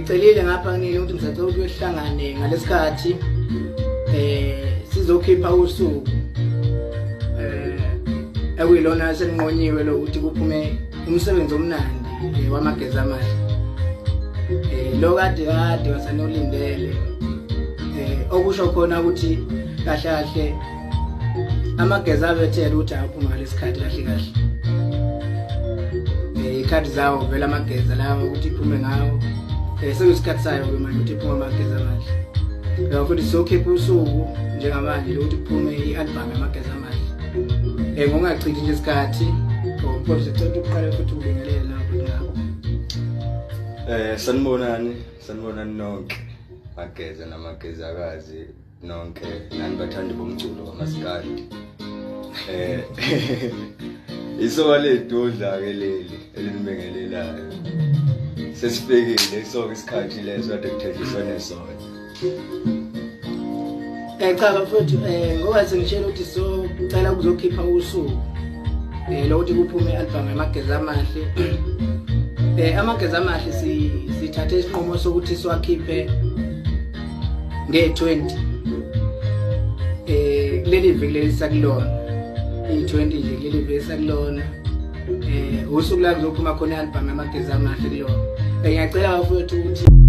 ngicelile ngapha kunini ukuthi ngisacela ukuthi uyohlangane ngalesikhathi sizokhipha usuku ekuyilona seninqonyiwe lo ukuthi kuphume umsebenzi omnandi wamageza amahle lo kade wasanolindele okusho khona ukuthi kahle kahle amageza abethela ukuthi aphuma ngalesikhathi kahle ikhadi zawo vela amageza lawo ukuthi iphume ngawo sekuyisikhathi sayo manje ukuthi iphume amageza amahle ngakho futhi sokhipha usuku njengamanje lokuthi kuphume i-album yamageza amahle ngongachithi nje isikhathi ngoba sicela ukuqala futhi ubingelela lapho ngakho sanibonani nonke mageza namagezakazi nonke nani bathandi bomculo wamasikandi isoka ledodla ke leli elinibingelelayo sesifikile isoka isikhathi leso kade kuthenjiswane sona cha bafowethu ngoba sengishela ukuthi socela ukuzokhipha usuku lokuthi kuphume i-album yamageza amahle amageza amahle sithathe isinqumo sokuthi siwakhiphe nge-20 kuleli viki leli sakulona i-20 nje kuleli viki sakulona usuku la kuzophuma khona i-album yamageza amahle kulona ngiyacela bafowethu ukuthi